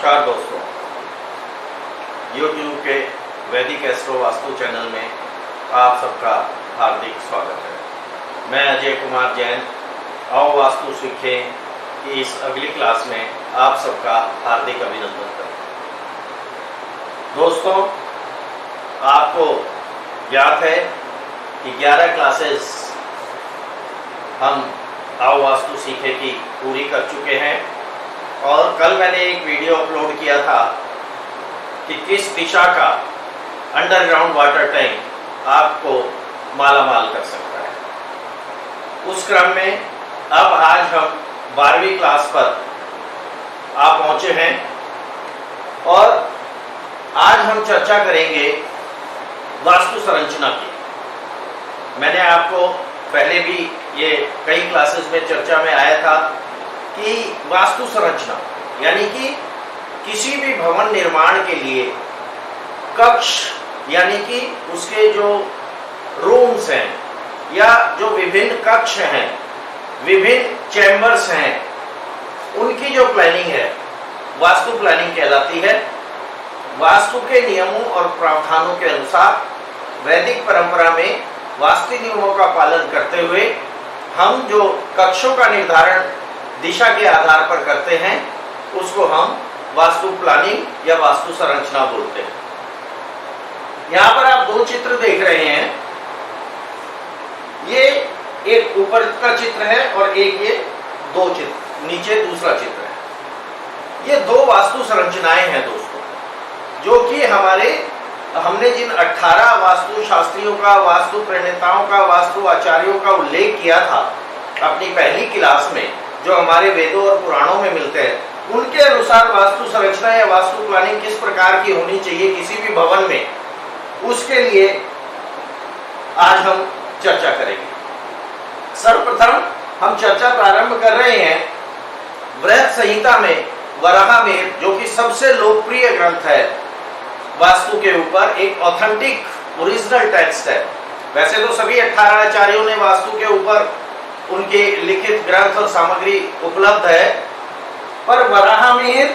नमस्कार दोस्तों, YouTube के वैदिक एस्ट्रो वास्तु चैनल में आप सबका हार्दिक स्वागत है। मैं अजय कुमार जैन, आओ वास्तु सीखें कि इस अगली क्लास में आप सबका हार्दिक अभिनंदन करता हूँ। दोस्तों, आपको ज्ञात है कि 11 क्लासेस हम आओ वास्तु सीखे की पूरी कर चुके हैं और कल मैंने एक वीडियो अपलोड किया था कि किस दिशा का अंडरग्राउंड वाटर टैंक आपको मालामाल कर सकता है। उस क्रम में अब आज हम 12वीं क्लास पर आप पहुंचे हैं और आज हम चर्चा करेंगे वास्तु संरचना की। मैंने आपको पहले भी ये कई क्लासेस में चर्चा में आया था कि वास्तु संरचना यानी कि किसी भी भवन निर्माण के लिए कक्ष यानी कि उसके जो रूम्स हैं या जो विभिन्न कक्ष हैं, विभिन्न चैम्बर्स हैं, उनकी जो प्लानिंग है वास्तु प्लानिंग कहलाती है। वास्तु के नियमों और प्रावधानों के अनुसार वैदिक परंपरा में वास्तु नियमों का पालन करते हुए हम जो कक्षों का निर्धारण दिशा के आधार पर करते हैं उसको हम वास्तु प्लानिंग या वास्तु संरचना बोलते हैं। यहाँ पर आप दो चित्र देख रहे हैं, ये एक ऊपर का चित्र है और एक ये दो चित्र नीचे दूसरा चित्र है। ये दो वास्तु संरचनाएं हैं दोस्तों, जो कि हमने जिन 18 वास्तु शास्त्रियों का, वास्तु प्रणेताओं का, वास्तु आचार्यों का उल्लेख किया था अपनी पहली क्लास में, जो हमारे वेदों और पुराणों में मिलते हैं, उनके अनुसार वास्तु संरचना या वास्तु प्लानिंग किस प्रकार की होनी चाहिए किसी भी भवन में, उसके लिए आज हम चर्चा करेंगे। सर्वप्रथम हम चर्चा प्रारंभ कर रहे हैं बृहत संहिता में वराह में, जो कि सबसे लोकप्रिय ग्रंथ है वास्तु के ऊपर, एक ऑथेंटिक ओरिजिनल टेक्स्ट है। वैसे तो सभी 18 आचार्यों ने वास्तु के ऊपर उनके लिखित ग्रंथ और सामग्री उपलब्ध है, पर वराहमिहिर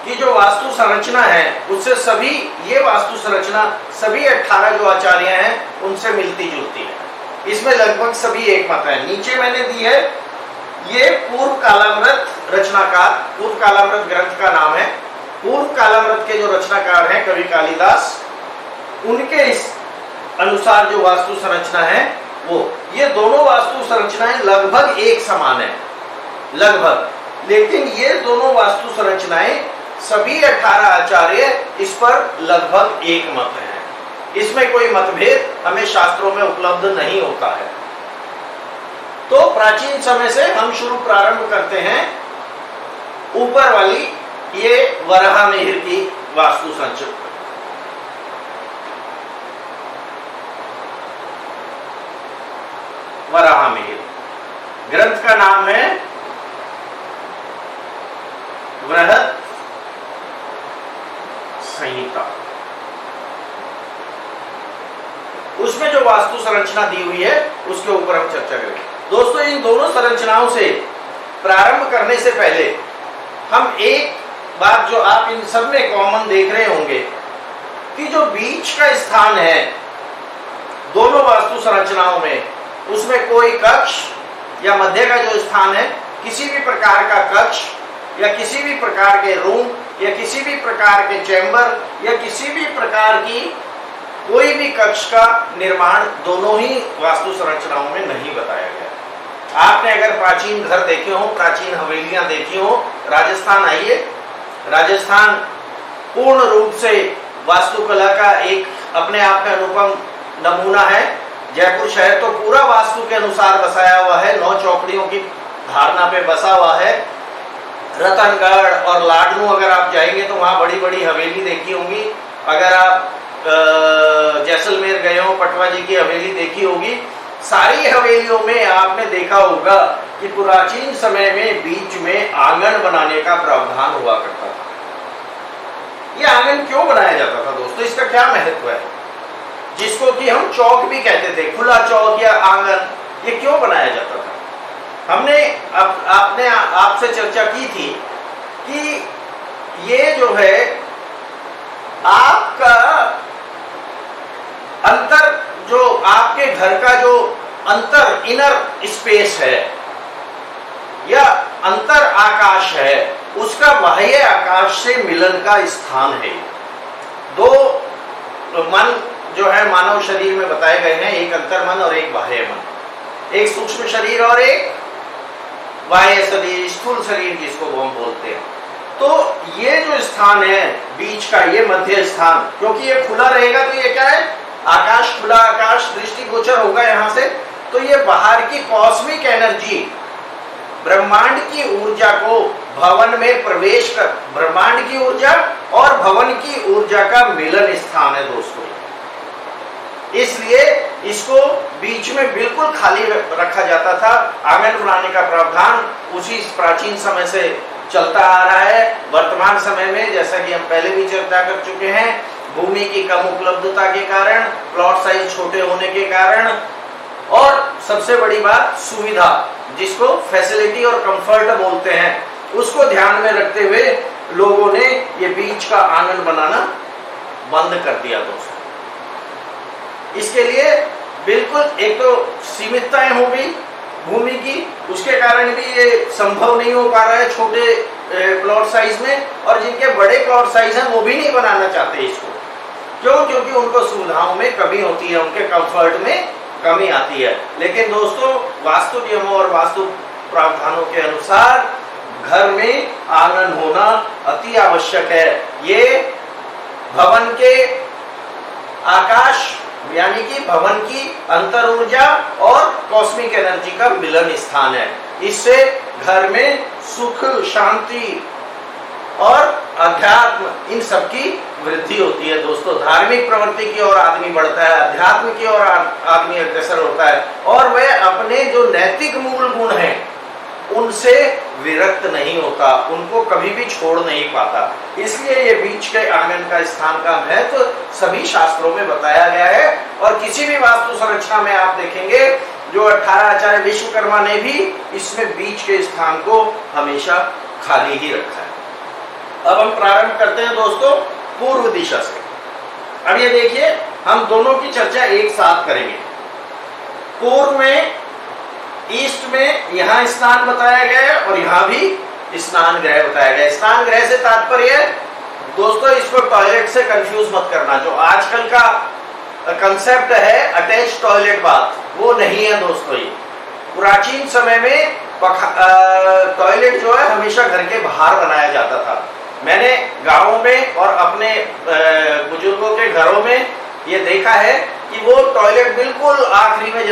की जो वास्तु संरचना है उससे सभी ये वास्तु संरचना सभी 18 जो आचार्य हैं उनसे मिलती जुलती है। इसमें लगभग सभी एक मत है। नीचे मैंने दी है, ये पूर्व कालामृत रचनाकार, पूर्व कालामृत ग्रंथ का नाम है। पूर्व कालामृत के जो रचनाकार हैं कवि कालिदास, उनके इस अनुसार जो वास्तु संरचना है वो, ये दोनों वास्तु संरचनाएं लगभग एक समान है, लगभग, लेकिन ये दोनों वास्तु संरचनाएं सभी 18 आचार्य इस पर लगभग एक मत हैं। इसमें कोई मतभेद हमें शास्त्रों में उपलब्ध नहीं होता है। तो प्राचीन समय से हम प्रारंभ करते हैं ऊपर वाली ये वराहमिहिर की वास्तु संरचना। वराहमिहिर ग्रंथ का नाम है बृहत संहिता। उसमें जो वास्तु संरचना दी हुई है उसके ऊपर हम चर्चा करेंगे। दोस्तों, इन दोनों संरचनाओं से प्रारंभ करने से पहले हम एक बात जो आप इन सब में कॉमन देख रहे होंगे कि जो बीच का स्थान है दोनों वास्तु संरचनाओं में, उसमें कोई कक्ष या मध्य का जो स्थान है, किसी भी प्रकार का कक्ष या किसी भी प्रकार के रूम या किसी भी प्रकार के चैम्बर या किसी भी प्रकार की कोई भी कक्ष का निर्माण दोनों ही वास्तु संरचनाओं में नहीं बताया गया। आपने अगर प्राचीन घर देखे हो, प्राचीन हवेलियां देखी हो, राजस्थान आइए, राजस्थान पूर्ण रूप से वास्तुकला का एक अपने आप में अनुपम नमूना है। जयपुर शहर तो पूरा वास्तु के अनुसार बसाया हुआ है, 9 चौकड़ियों की धारणा पे बसा हुआ है। रतनगढ़ और लाडनू अगर आप जाएंगे तो वहाँ बड़ी बड़ी हवेली देखी होंगी। अगर आप जैसलमेर गए हो, पटवा जी की हवेली देखी होगी। सारी हवेलियों में आपने देखा होगा कि प्राचीन समय में बीच में आंगन बनाने का प्रावधान हुआ करता था। ये आंगन क्यों बनाया जाता था दोस्तों, इसका क्या महत्व है? जिसको कि हम चौक भी कहते थे, खुला चौक या आंगन, ये क्यों बनाया जाता था? हमने आपसे चर्चा की थी कि ये जो है आपका अंतर, जो आपके घर का जो अंतर इनर स्पेस है या अंतर आकाश है, उसका बाह्य आकाश से मिलन का स्थान है। दो मन जो है मानव शरीर में बताए गए हैं, एक अंतर मन और एक बाह्य मन, एक सूक्ष्म शरीर और एक बाह्य शरीर, स्थूल शरीर जिसको हम बोलते हैं। तो ये जो स्थान है बीच का, ये मध्य स्थान, क्योंकि ये खुला रहेगा तो ये क्या है, आकाश, खुला आकाश दृष्टिगोचर होगा यहां से, तो ये बाहर की कॉस्मिक एनर्जी, ब्रह्मांड की ऊर्जा को भवन में प्रवेश कर, ब्रह्मांड की ऊर्जा और भवन की ऊर्जा का मिलन स्थान है दोस्तों। इसलिए इसको बीच में बिल्कुल खाली रखा जाता था। आंगन बनाने का प्रावधान उसी प्राचीन समय से चलता आ रहा है। वर्तमान समय में जैसा कि हम पहले भी चर्चा कर चुके हैं, भूमि की कम उपलब्धता के कारण, प्लॉट साइज छोटे होने के कारण, और सबसे बड़ी बात सुविधा, जिसको फैसिलिटी और कंफर्ट बोलते हैं, उसको ध्यान में रखते हुए लोगों ने ये बीच का आंगन बनाना बंद कर दिया दोस्तों। इसके लिए बिल्कुल एक तो सीमितताएं हो गई भूमि की, उसके कारण भी ये संभव नहीं हो पा रहा है छोटे प्लॉट साइज में, और जिनके बड़े प्लॉट साइज हैं वो भी नहीं बनाना चाहते इसको। क्यों? क्योंकि उनको सुविधाओं में कमी होती है, उनके कंफर्ट में कमी आती है। लेकिन दोस्तों, वास्तु नियमों और वास्तु प्रावधानों के अनुसार घर में आंगन होना अति आवश्यक है। ये भवन के आकाश यानी कि भवन की अंतर ऊर्जा और कॉस्मिक एनर्जी का मिलन स्थान है। इससे घर में सुख, शांति और अध्यात्म, इन सब की वृद्धि होती है दोस्तों। धार्मिक प्रवृत्ति की ओर आदमी बढ़ता है, अध्यात्म की ओर आदमी अग्रसर होता है, और वह अपने जो नैतिक मूल गुण हैं उनसे विरक्त नहीं होता, उनको कभी भी छोड़ नहीं पाता। इसलिए ये बीच के आंगन का स्थान का महत्व सभी शास्त्रों में बताया गया है। और किसी भी वास्तु संरचना में आप देखेंगे जो 18 आचार्य विश्वकर्मा ने भी इसमें बीच के स्थान को हमेशा खाली ही रखा है। अब हम प्रारंभ करते हैं दोस्तों पूर्व दिशा से। अब ये देखिए, हम दोनों की चर्चा एक साथ करेंगे। पूर्व में, ईस्ट में यहाँ स्नान बताया गया है और यहाँ भी स्नान गृह बताया गया है। स्नान गृह से तात्पर्य दोस्तों, इसको टॉयलेट से कंफ्यूज मत करना। जो आजकल का कंसेप्ट है अटैच टॉयलेट बाथ, वो नहीं है दोस्तों। ये प्राचीन समय में टॉयलेट जो है हमेशा घर के बाहर बनाया जाता था। मैंने गांवों में और अपने बुजुर्गों के घरों में ये देखा है कि वो टॉयलेट बिल्कुल आखिरी में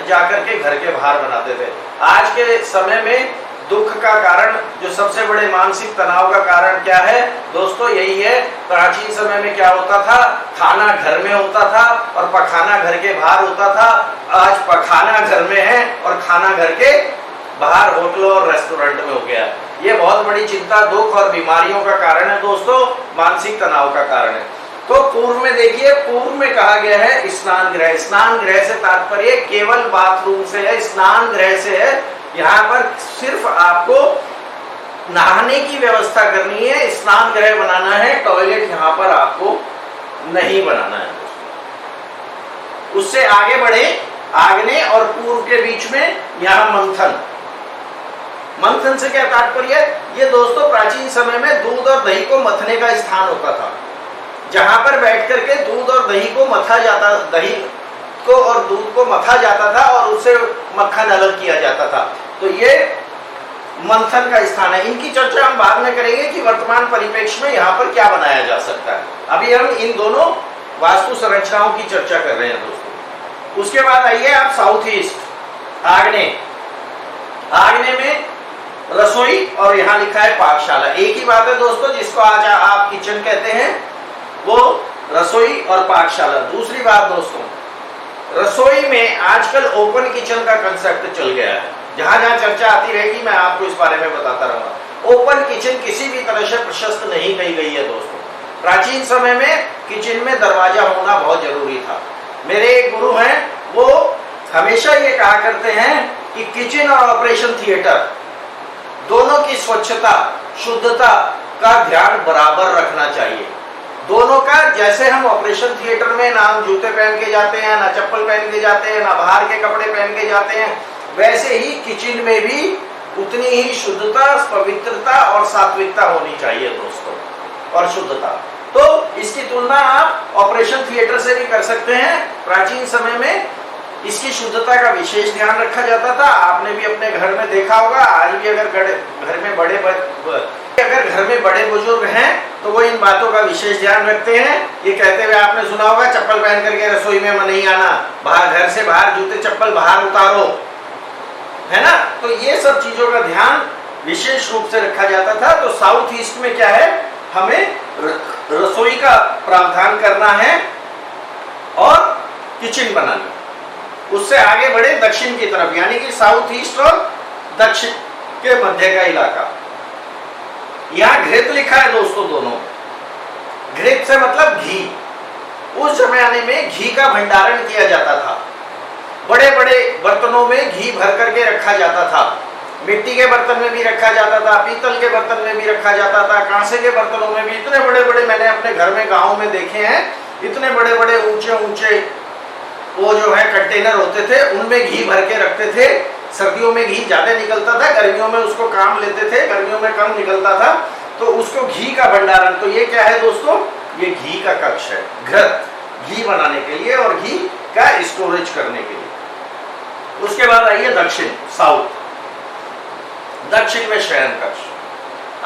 जाकर के घर के बाहर बनाते थे। आज के समय में दुख का कारण, जो सबसे बड़े मानसिक तनाव का कारण क्या है दोस्तों, यही है। प्राचीन समय में क्या होता था, खाना घर में होता था और पखाना घर के बाहर होता था। आज पखाना घर में है और खाना घर के बाहर होटलों और रेस्टोरेंट में हो गया। ये बहुत बड़ी चिंता, दुख और बीमारियों का कारण है दोस्तों, मानसिक तनाव का कारण है। तो पूर्व में देखिए, पूर्व में कहा गया है स्नान गृह। स्नान गृह से तात्पर्य केवल बाथरूम से है, स्नान गृह से है। यहाँ पर सिर्फ आपको नहाने की व्यवस्था करनी है, स्नान गृह बनाना है, टॉयलेट यहाँ पर आपको नहीं बनाना है। उससे आगे बढ़े, आग्नेय और पूर्व के बीच में यहाँ मंथन। मंथन से क्या तात्पर्य है? ये दोस्तों प्राचीन समय में दूध और दही को मथने का स्थान होता था, जहां पर बैठ करके दूध और दही को मथा जाता, दही को और दूध को मथा जाता था और उससे मक्खन अलग किया जाता था। तो ये मंथन का स्थान है। इनकी चर्चा हम बाद में करेंगे कि वर्तमान परिप्रेक्ष्य में यहाँ पर क्या बनाया जा सकता है। अभी हम इन दोनों वास्तु संरचनाओं की चर्चा कर रहे हैं दोस्तों। उसके बाद आइए आप साउथ ईस्ट, आग्नेय। आग्नेय में रसोई और यहाँ लिखा है पाकशाला। एक ही बात है दोस्तों, जिसको आज आप किचन कहते हैं वो रसोई और पाकशाला। दूसरी बात दोस्तों, रसोई में आजकल ओपन किचन का कंसेप्ट चल गया है। जहां जहां चर्चा आती रहेगी मैं आपको इस बारे में बताता रहूंगा। ओपन किचन किसी भी तरह से प्रशस्त नहीं कही गई है दोस्तों। प्राचीन समय में किचन में दरवाजा होना बहुत जरूरी था। मेरे एक गुरु हैं, वो हमेशा ये कहा करते हैं कि किचन और ऑपरेशन थिएटर दोनों की स्वच्छता, शुद्धता का ध्यान बराबर रखना चाहिए। दोनों का, जैसे हम ऑपरेशन थिएटर में ना हम जूते पहन के जाते हैं, ना चप्पल पहन के जाते हैं, ना बाहर के कपड़े पहन के जाते हैं, वैसे ही किचन में भी उतनी ही शुद्धता, पवित्रता और सात्विकता होनी चाहिए दोस्तों, और शुद्धता। तो इसकी तुलना आप ऑपरेशन थिएटर से भी कर सकते हैं। प्राचीन समय में इसकी शुद्धता का विशेष ध्यान रखा जाता था। आपने भी अपने घर में देखा होगा, आज भी अगर घर में बड़े बुजुर्ग हैं तो वो इन बातों का विशेष ध्यान रखते हैं। ये कहते हुए आपने सुना होगा, चप्पल पहन करके रसोई में नहीं आना, बाहर घर से बाहर जूते चप्पल बाहर उतारो, है ना। तो ये सब चीजों का ध्यान विशेष रूप से रखा जाता था। तो साउथ ईस्ट में क्या है, हमें रसोई का प्रावधान करना है और किचन बनानी। उससे आगे बढ़े दक्षिण की तरफ, यानी कि साउथ ईस्ट और दक्षिण के मध्य का इलाका। यहां घृत लिखा है दोस्तों, दोनों। घृत से मतलब घी। उस जमाने में घी का भंडारण किया जाता था। बड़े बड़े बर्तनों में घी भर करके रखा जाता था। मिट्टी के बर्तन में भी रखा जाता था, पीतल के बर्तन में भी रखा जाता था, कांसे के बर्तनों में भी। इतने बड़े बड़े मैंने अपने घर में गांव में देखे हैं, इतने बड़े बड़े ऊंचे ऊंचे वो जो है कंटेनर होते थे, उनमें घी भर के रखते थे। सर्दियों में घी ज्यादा निकलता था, गर्मियों में उसको काम लेते थे, गर्मियों में कम निकलता था, तो उसको घी का भंडारण। तो ये क्या है दोस्तों, ये घी का कक्ष है। घृत घी बनाने के लिए और घी का स्टोरेज करने के लिए। उसके बाद आइए दक्षिण, साउथ। दक्षिण में शयन कक्ष।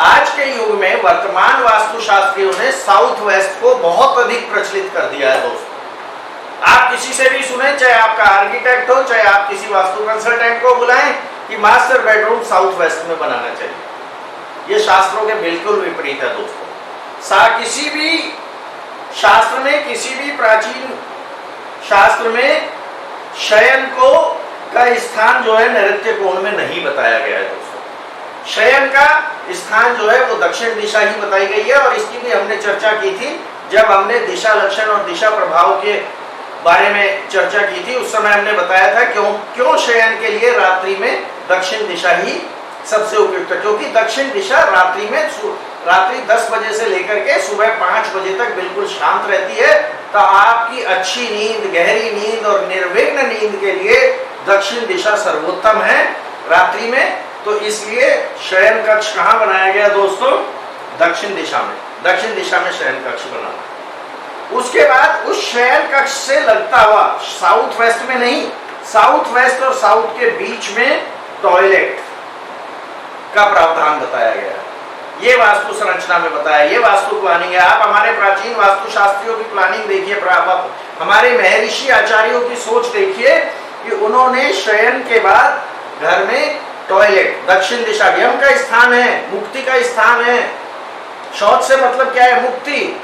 आज के युग में वर्तमान वास्तुशास्त्रियों ने साउथ वेस्ट को बहुत अधिक प्रचलित कर दिया है दोस्तों। आप किसी से भी सुने, चाहे आपका आर्किटेक्ट हो, चाहे आप किसी वास्तु कंसल्टेंट को बुलाएं कि मास्टर बेडरूम साउथ वेस्ट में बनाना चाहिए। ये शास्त्रों के बिल्कुल विपरीत है दोस्तों। किसी भी शास्त्र में, किसी भी प्राचीन शास्त्र में शयन को का स्थान जो है नैऋत्य कोण में नहीं बताया गया है दोस्तों। शयन का स्थान जो है वो दक्षिण दिशा ही बताई गई है, और इसकी भी हमने चर्चा की थी जब हमने दिशा लक्षण और दिशा प्रभाव के बारे में चर्चा की थी। उस समय हमने बताया था क्यों शयन के लिए रात्रि में दक्षिण दिशा ही सबसे उपयुक्त है। क्योंकि दक्षिण दिशा रात्रि 10 बजे से लेकर के सुबह 5 बजे तक बिल्कुल शांत रहती है। तो आपकी अच्छी नींद, गहरी नींद और निर्विघ्न नींद के लिए दक्षिण दिशा सर्वोत्तम है रात्रि में। तो इसलिए शयन कक्ष कहाँ बनाया गया दोस्तों, दक्षिण दिशा में। दक्षिण दिशा में शयन कक्ष बना। उसके बाद उस शयन कक्ष से लगता हुआ, साउथ वेस्ट में नहीं, साउथ वेस्ट और साउथ के बीच में टॉयलेट का प्रावधान बताया गया है। ये वास्तु संरचना में बताया, ये वास्तु प्लानिंग है। आप हमारे प्राचीन वास्तु शास्त्रियों की प्लानिंग देखिए, हमारे महर्षि आचार्यों की सोच देखिए कि उन्होंने शयन के बाद घर में टॉयलेट, दक्षिण दिशा यम का स्थान है, मुक्ति का स्थान है। शौच से मतलब क्या है, मुक्ति,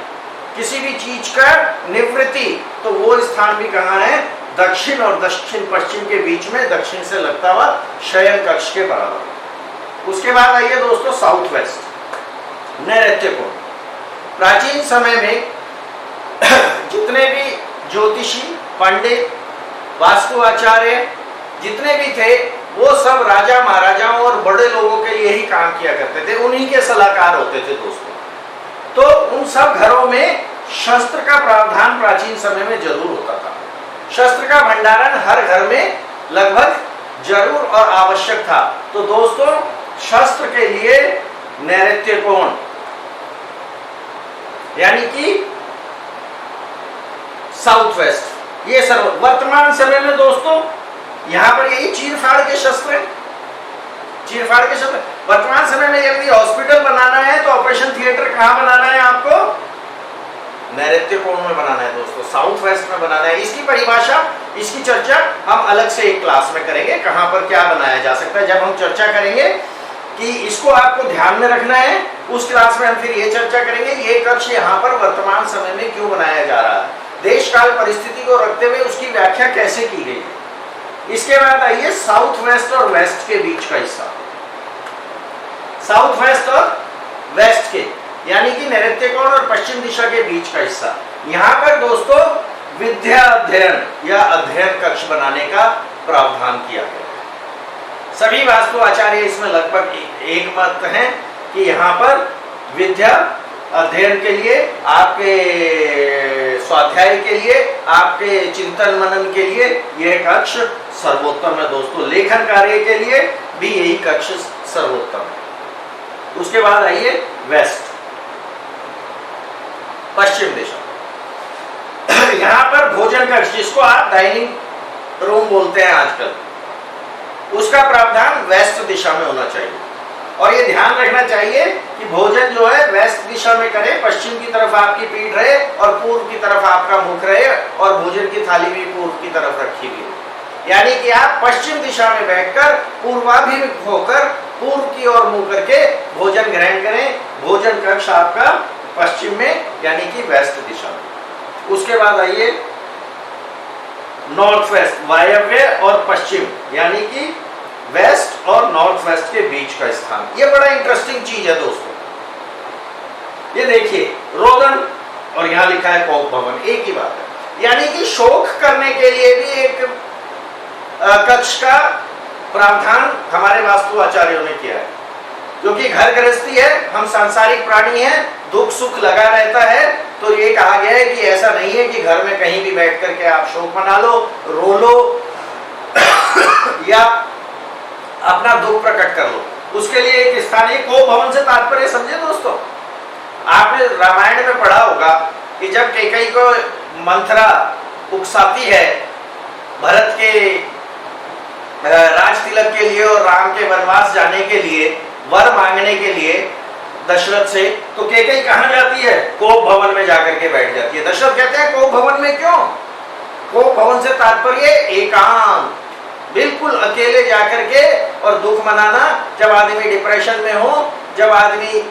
किसी भी चीज का निवृत्ति। तो वो स्थान भी कहाँ है, दक्षिण और दक्षिण पश्चिम के बीच में, दक्षिण से लगता हुआ शयन कक्ष के बराबर। उसके बाद आइए दोस्तों साउथ वेस्ट, नैऋत्य कोण। प्राचीन समय में जितने भी ज्योतिषी, पंडित, वास्तु आचार्य जितने भी थे, वो सब राजा महाराजाओं और बड़े लोगों के लिए ही काम किया करते थे, उन्हीं के सलाहकार होते थे दोस्तों। तो उन सब घरों में शस्त्र का प्रावधान प्राचीन समय में जरूर होता था। शस्त्र का भंडारण हर घर में लगभग जरूर और आवश्यक था। तो दोस्तों शस्त्र के लिए नैऋत्य कोण, यानी कि साउथ वेस्ट, ये सर्व। वर्तमान समय में दोस्तों यहां पर यही चीर फाड़ के शस्त्र है, चीर फाड़ के शस्त्र। वर्तमान समय में यदि हॉस्पिटल बनाना है तो ऑपरेशन थिएटर कहां बनाना है आपको, नैऋत्य कोण में बनाना है दोस्तों, साउथ वेस्ट में बनाना है। इसकी परिभाषा, इसकी चर्चा हम अलग से एक क्लास में करेंगे, कहां पर क्या बनाया जा सकता है। जब हम चर्चा करेंगे कि इसको आपको ध्यान में रखना है, उस क्लास में हम फिर ये चर्चा करेंगे ये कक्ष यहाँ पर वर्तमान समय में क्यों बनाया जा रहा है, देश काल परिस्थिति को रखते हुए उसकी व्याख्या कैसे की गई है। इसके बाद आइए साउथ वेस्ट और वेस्ट के बीच का हिस्सा, साउथ वेस्ट और वेस्ट के, यानी कि नैऋत्य कोण और पश्चिम दिशा के बीच का हिस्सा। यहाँ पर दोस्तों विद्या अध्ययन या अध्ययन कक्ष बनाने का प्रावधान किया गया। सभी वास्तु आचार्य इसमें लगभग एक मत हैं कि यहाँ पर विद्या अध्ययन के लिए, आपके स्वाध्याय के लिए, आपके चिंतन मनन के लिए यह कक्ष सर्वोत्तम है दोस्तों। लेखन कार्य के लिए भी यही कक्ष सर्वोत्तम है। उसके बाद आइए वेस्ट, पश्चिम दिशा। यहां पर भोजन कक्ष, जिसको आप डाइनिंग रूम बोलते हैं आजकल, उसका प्रावधान वेस्ट दिशा में होना चाहिए। और ये ध्यान रखना चाहिए कि भोजन जो है वेस्ट दिशा में करें, पश्चिम की तरफ आपकी पीठ रहे और पूर्व की तरफ आपका मुख रहे, और भोजन की थाली भी पूर्व की तरफ रखी हुई हो। यानी कि आप पश्चिम दिशा में बैठकर पूर्वाभिमुख होकर पूर्व की ओर मुंह करके भोजन ग्रहण करें। भोजन कक्ष आपका पश्चिम में यानी कि वेस्ट दिशा में। उसके बाद आइए नॉर्थ वेस्ट, वायव्य और पश्चिम यानी कि वेस्ट और नॉर्थ वेस्ट के बीच का स्थान। ये बड़ा इंटरेस्टिंग चीज है दोस्तों। ये देखिए रोदन और यहां लिखा है कोप भवन, एक ही बात है। यानी कि शोक करने के लिए भी एक कक्ष का प्रावधान हमारे वास्तु आचार्यों ने किया है, क्योंकि घर गृहस्थी है, हम सांसारिक प्राणी हैं, दुख सुख लगा रहता है। तो ये कहा गया है कि ऐसा नहीं है कि घर में कहीं भी बैठ करके आप शोक मना लो, रो लो या अपना दुख प्रकट कर लो। उसके लिए एक स्थान है। कोप भवन से तात्पर्य समझे दोस्तों, आपने रामायण में पढ़ा होगा कि जब कैकेयी को मंथरा उकसाती है भरत के राज तिलक के लिए और राम के वनवास जाने के लिए, वर मांगने के लिए दशरथ से, तो कैकेयी कहां जाती है? कोप भवन में जाकर के बैठ जाती है। दशरथ कहते हैं कोप भवन में क्यों? कोप भवन से तात्पर्य एकांत, बिल्कुल अकेले जाकर के और दुख मनाना। जब आदमी डिप्रेशन में हो, जब आदमी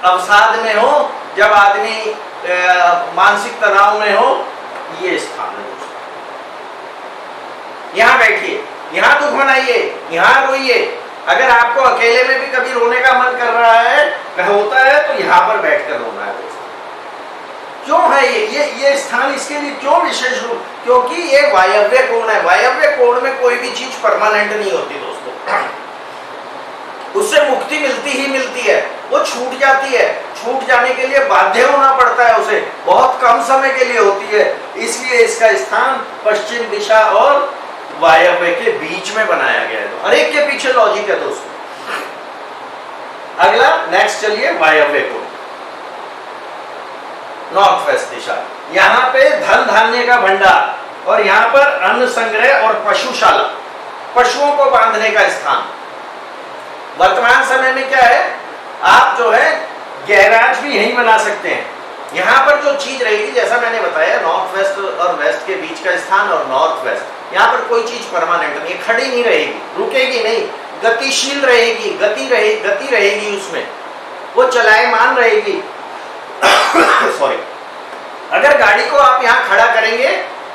अवसाद में हो, जब आदमी मानसिक तनाव में हो, ये स्थान है दोस्तों। यहां बैठिए, यहां दुख मनाइए, यहां रोइए। अगर आपको अकेले में भी कभी रोने का मन कर रहा है, होता है, तो यहां पर बैठकर रोना है दोस्तों। क्यों है ये स्थान इसके लिए क्यों विशेष रूप? क्योंकि ये वायव्य कोण है। वायव्य कोण में कोई भी चीज परमानेंट नहीं होती दोस्तों, उससे मुक्ति मिलती ही मिलती है, वो छूट जाती है। छूट जाने के लिए बाध्य होना पड़ता है, उसे बहुत कम समय के लिए होती है। इसलिए इसका स्थान पश्चिम दिशा और वायव्य के बीच में बनाया गया है। हर एक के पीछे लॉजिक है दोस्तों। अगला नेक्स्ट चलिए, वायव्य कोण, नॉर्थ वेस्ट दिशा। यहां पे धन धान्य का भंडार और यहां पर अन्न संग्रह और पशुशाला, पशुओं को बांधने का स्थान। वर्तमान समय में क्या है, आप जो है गैराज भी यहीं बना सकते हैं। यहां पर जो चीज रहेगी, जैसा मैंने बताया, नॉर्थ वेस्ट और वेस्ट के बीच का स्थान और नॉर्थ वेस्ट, यहां पर कोई चीज परमानेंट नहीं, खड़ी नहीं रहेगी, रुकेगी नहीं, गतिशील रहेगी, गति रहेगी उसमें, वो चलायमान रहेगी। सॉरी, अगर गाड़ी को आप यहाँ खड़ा करेंगे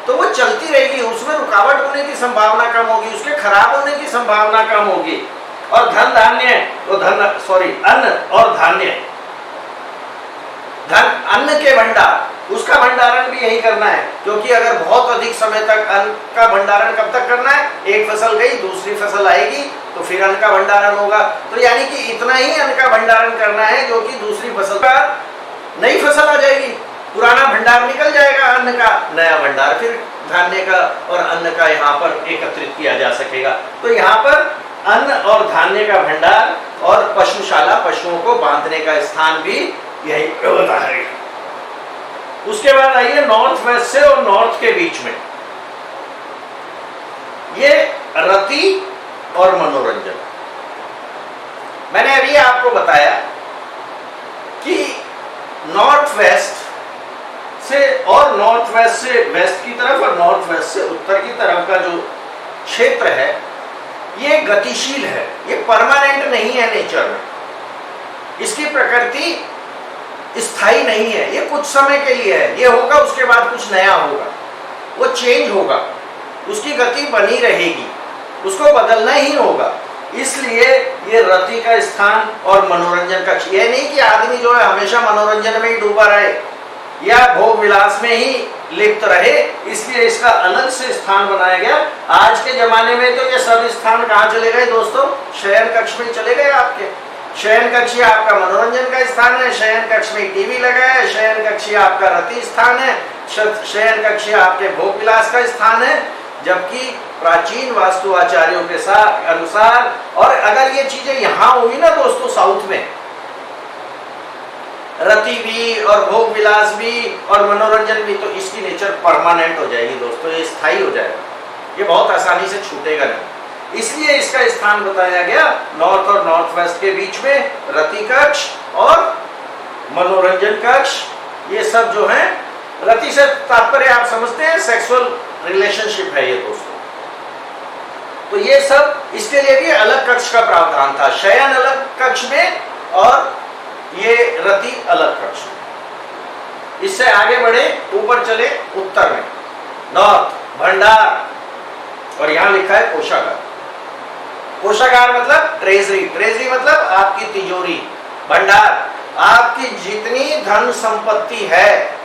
तो वो चलती रहेगी, उसमें रुकावट होने की संभावना कम होगी, उसके खराब होने की संभावना कम होगी। और धन धान्य तो अन्न और धान्य, अन्न के भंडार, उसका भंडारण भी यही करना है। क्योंकि अगर बहुत अधिक समय तक अन्न का भंडारण कब तक करना है, एक फसल गई दूसरी फसल आएगी तो फिर अन्न का भंडारण होगा। तो यानी कि इतना ही अन्न का भंडारण करना है जो कि दूसरी फसल का, नई फसल आ जाएगी, पुराना भंडार निकल जाएगा, अन्न का नया भंडार फिर धान्य का और अन्न का यहाँ पर एकत्रित किया जा सकेगा। तो यहाँ पर अन्न और धान्य का भंडार और पशुशाला, पशुओं को बांधने का स्थान भी यही होता है। उसके बाद आइए नॉर्थ वेस्ट से और नॉर्थ के बीच में, ये रति और मनोरंजन। मैंने अभी आपको बताया कि नॉर्थ वेस्ट से और नॉर्थ वेस्ट से वेस्ट की तरफ और नॉर्थ वेस्ट से उत्तर की तरफ का जो क्षेत्र है, ये गतिशील है, ये परमानेंट नहीं है नेचर में, इसकी प्रकृति स्थायी नहीं है, ये कुछ समय के लिए है, ये होगा उसके बाद कुछ नया होगा, वो चेंज होगा, उसकी गति बनी रहेगी, उसको बदलना ही होगा। इसलिए ये रति का स्थान और मनोरंजन का, ये नहीं कि आदमी जो है हमेशा मनोरंजन में ही डूबा रहे या भोग विलास में ही लिप्त रहे, इसलिए इसका अलग से स्थान बनाया गया। आज के जमाने में तो ये सब स्थान कहाँ चले गए दोस्तों, शयन कक्ष में चले गए आपके। शयन कक्ष आपका मनोरंजन का स्थान है, शयन कक्ष में टीवी लगा है, शयन कक्ष आपका रति स्थान है, शयन कक्ष आपके भोग विलास का स्थान है। जबकि प्राचीन वास्तु आचार्यों के साथ अनुसार, और अगर ये चीजें यहां हुई ना दोस्तों साउथ में, रति भी और भोग विलास भी और मनोरंजन भी, तो इसकी नेचर परमानेंट हो जाएगी दोस्तों, ये स्थायी हो जाएगा, ये बहुत आसानी से छूटेगा नहीं। इसलिए इसका स्थान बताया गया नॉर्थ और नॉर्थ वेस्ट के बीच में, रति कक्ष और मनोरंजन कक्ष। ये सब जो है, रति से तात्पर्य आप समझते हैं सेक्सुअल रिलेशनशिप है ये दोस्तों। तो ये सब, इसके लिए भी अलग कक्ष का प्रावधान था, शयन अलग कक्ष में और ये रति अलग कक्ष में। इससे आगे बढ़े, ऊपर चले उत्तर में, नॉर्थ भंडार, और यहां लिखा है कोषागार। कोषागार मतलब ट्रेजरी, ट्रेजरी मतलब आपकी तिजोरी, भंडार, आपकी जितनी धन संपत्ति है,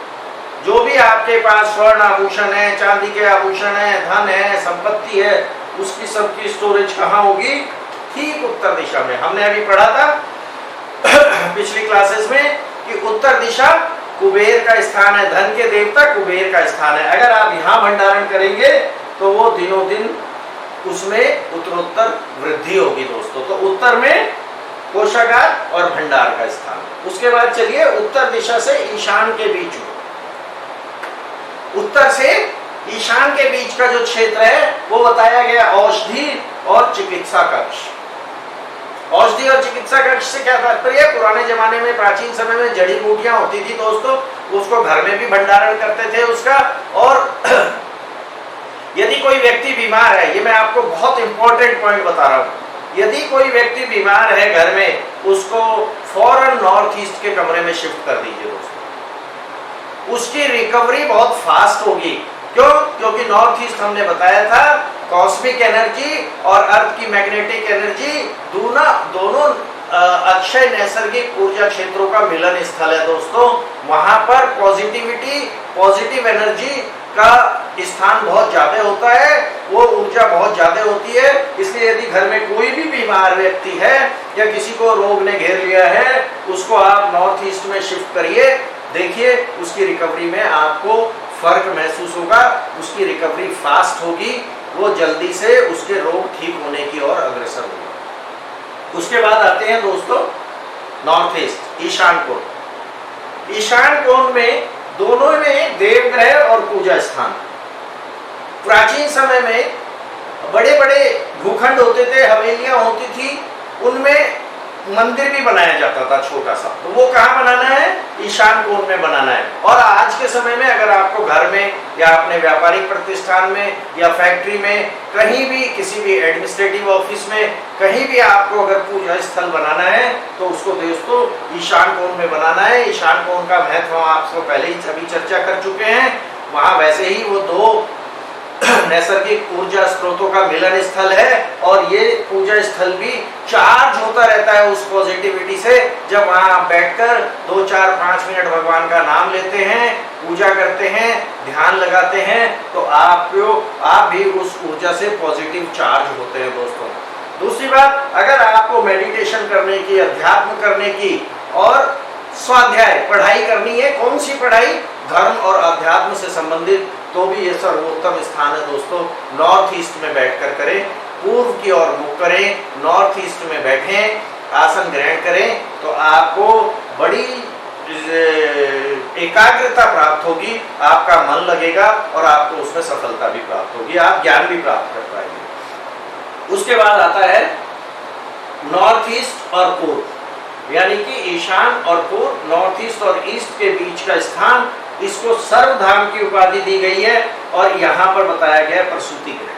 जो भी आपके पास स्वर्ण आभूषण है, चांदी के आभूषण है, धन है, संपत्ति है, उसकी सबकी स्टोरेज कहाँ होगी? ठीक उत्तर दिशा में। हमने अभी पढ़ा था पिछली क्लासेस में कि उत्तर दिशा कुबेर का स्थान है, धन के देवता कुबेर का स्थान है। अगर आप यहाँ भंडारण करेंगे तो वो दिनों दिन उसमें उत्तरोत्तर वृद्धि होगी दोस्तों। तो उत्तर में कोषागार और भंडार का स्थान। उसके बाद चलिए उत्तर दिशा से ईशान के बीच में, उत्तर से ईशान के बीच का जो क्षेत्र है वो बताया गया औषधि और चिकित्सा कक्ष। औषधि और चिकित्सा कक्ष से क्या तात्पर्य है? पुराने जमाने में, प्राचीन समय में जड़ी बूटियां होती थी दोस्तों, उसको घर में भी भंडारण करते थे उसका। और यदि कोई व्यक्ति बीमार है, ये मैं आपको बहुत इंपॉर्टेंट पॉइंट बता रहा हूं, यदि कोई व्यक्ति बीमार है घर में, उसको फौरन नॉर्थ ईस्ट के कमरे में शिफ्ट कर दीजिए दोस्तों, उसकी रिकवरी बहुत फास्ट होगी। क्यों? क्योंकि नॉर्थ ईस्ट हमने बताया था कॉस्मिक एनर्जी और अर्थ की मैग्नेटिक एनर्जी दोनों अक्षय नैसर्गिक ऊर्जा क्षेत्रों का मिलन स्थल है दोस्तों। वहां पर पॉजिटिविटी, पॉजिटिव एनर्जी का स्थान बहुत ज्यादा होता है, वो ऊर्जा बहुत ज्यादा होती है। इसलिए यदि घर में कोई भी बीमार व्यक्ति है या किसी को रोग ने घेर लिया है, उसको आप नॉर्थ ईस्ट में शिफ्ट करिए, देखिए उसकी रिकवरी में आपको फर्क महसूस होगा, उसकी रिकवरी फास्ट होगी, वो जल्दी से उसके रोग ठीक होने की ओर अग्रसर होगा। उसके बाद आते हैं दोस्तों नॉर्थ ईस्ट, ईशान कोण। ईशान कोण में दोनों में देवग्रह और पूजा स्थान। प्राचीन समय में बड़े बड़े भूखंड होते थे, हवेलियां होती थी, उनमें मंदिर भी बनाया जाता था छोटा सा। तो वो कहाँ बनाना है? ईशान कोण में बनाना है। और आज के समय में अगर आपको घर में या अपने व्यापारिक प्रतिष्ठान में या फैक्ट्री में, कहीं भी किसी भी एडमिनिस्ट्रेटिव ऑफिस में, कहीं भी आपको अगर पूजा स्थल बनाना है तो उसको दोस्तों ईशान कोण में बनाना है। ईशान कोण का महत्व हम आपको पहले ही सभी चर्चा कर चुके हैं। वहां वैसे ही वो दो नैसर्गिक ऊर्जा स्रोतों का मिलन स्थल है, और ये पूजा स्थल भी चार्ज होता रहता है उस पॉजिटिविटी से। जब वहां आप बैठकर 2, 4, 5 मिनट भगवान का नाम लेते हैं, पूजा करते हैं, ध्यान लगाते हैं, तो आप भी उस ऊर्जा से पॉजिटिव चार्ज होते हैं दोस्तों। दूसरी बात, अगर आपको मेडिटेशन करने की, अध्यात्म करने की और स्वाध्याय पढ़ाई करनी है, कौन सी पढ़ाई? धर्म और अध्यात्म से संबंधित, तो भी ये सर्वोत्तम स्थान है दोस्तों। नॉर्थ ईस्ट में बैठकर करें, पूर्व की ओर मुख करें, नॉर्थ ईस्ट में बैठें, आसन ग्रहण करें, तो आपको बड़ी एकाग्रता प्राप्त होगी, आपका मन लगेगा और आपको उसमें सफलता भी प्राप्त होगी, आप ज्ञान भी प्राप्त कर पाएंगे। उसके बाद आता है नॉर्थ ईस्ट और पूर्व, यानी कि ईशान और पूर्व, नॉर्थ ईस्ट और ईस्ट के बीच का स्थान, इसको सर्वधाम की उपाधि दी गई है। और यहां पर बताया गया प्रसूति गृह।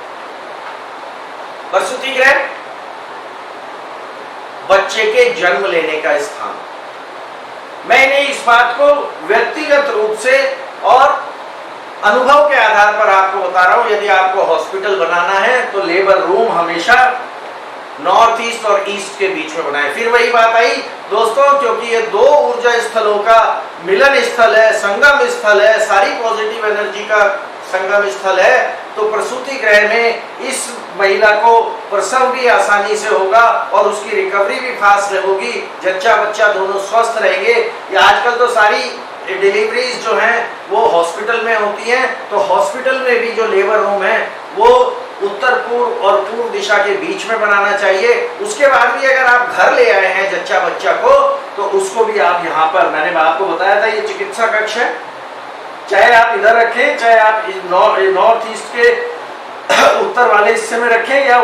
प्रसूति गृह बच्चे के जन्म लेने का स्थान। मैंने इस बात को व्यक्तिगत रूप से और अनुभव के आधार पर आपको बता रहा हूं। यदि आपको हॉस्पिटल बनाना है तो लेबर रूम हमेशा नॉर्थ ईस्ट और ईस्ट के बीच में बनाए। फिर वही बात आई दोस्तों, क्योंकि ये दो ऊर्जा स्थलों का मिलन स्थल है, संगम स्थल है, सारी पॉजिटिव एनर्जी का संगम स्थल है, तो प्रसूति गृह में इस महिला को प्रसव भी आसानी से होगा और उसकी रिकवरी भी फास्ट होगी, जच्चा बच्चा दोनों स्वस्थ रहेंगे। ये आजकल तो सारी डिलीवरीज जो हैं वो हॉस्पिटल में होती हैं, तो हॉस्पिटल में भी जो लेबर रूम है वो उत्तर पूर्व और पूर्व दिशा के बीच में बनाना चाहिए। उसके बाद भी अगर आप घर ले आए हैं जच्चा बच्चा को, तो उसको भी आप यहाँ पर, मैंने आपको बताया था ये चिकित्सा कक्ष है, चाहे आप इधर रखें, चाहे आप नॉर्थ ईस्ट के उत्तर वाले हिस्से में रखें या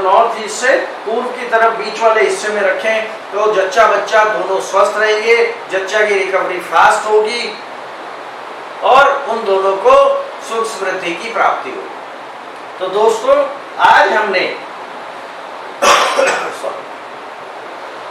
नॉर्थ ईस्ट से पूर्व की तरफ बीच वाले हिस्से में रखें, तो जच्चा बच्चा दोनों स्वस्थ रहेंगे, जच्चा की रिकवरी फास्ट होगी और उन दोनों को सुख समृद्धि की प्राप्ति होगी। तो दोस्तों आज हमने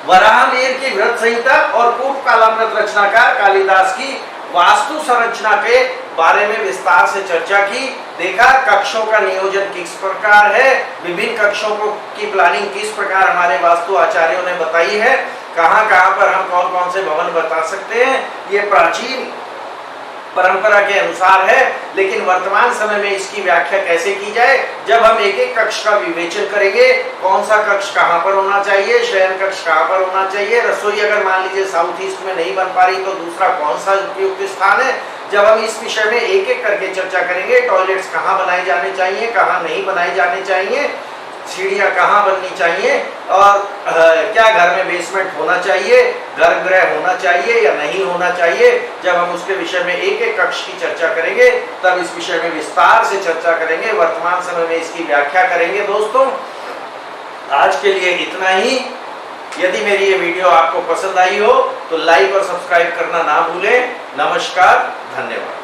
वराहमिहिर की व्रत संहिता और पूर्व कालामृत रचनाकार कालिदास की वास्तु संरचना के बारे में विस्तार से चर्चा की, देखा कक्षों का नियोजन किस प्रकार है, विभिन्न कक्षों की प्लानिंग किस प्रकार हमारे वास्तु आचार्यों ने बताई है, कहां कहां पर हम कौन कौन से भवन बता सकते हैं। ये प्राचीन परंपरा के अनुसार है, लेकिन वर्तमान समय में इसकी व्याख्या कैसे की जाए, जब हम एक एक कक्ष का विवेचन करेंगे, कौन सा कक्ष कहां पर होना चाहिए, शयन कक्ष कहां पर होना चाहिए, रसोई अगर मान लीजिए साउथ ईस्ट में नहीं बन पा रही तो दूसरा कौन सा उपयुक्त स्थान है। जब हम इस विषय में एक एक करके चर्चा करेंगे, टॉयलेट्स कहाँ बनाए जाने चाहिए, कहाँ नहीं बनाए जाने चाहिए, सीढ़ियाँ कहाँ बननी चाहिए और क्या घर में बेसमेंट होना चाहिए, गर्भगृह होना चाहिए या नहीं होना चाहिए, जब हम उसके विषय में एक एक कक्ष की चर्चा करेंगे तब इस विषय में विस्तार से चर्चा करेंगे, वर्तमान समय में इसकी व्याख्या करेंगे। दोस्तों आज के लिए इतना ही। यदि मेरी ये वीडियो आपको पसंद आई हो तो लाइक और सब्सक्राइब करना ना भूलें। नमस्कार, धन्यवाद।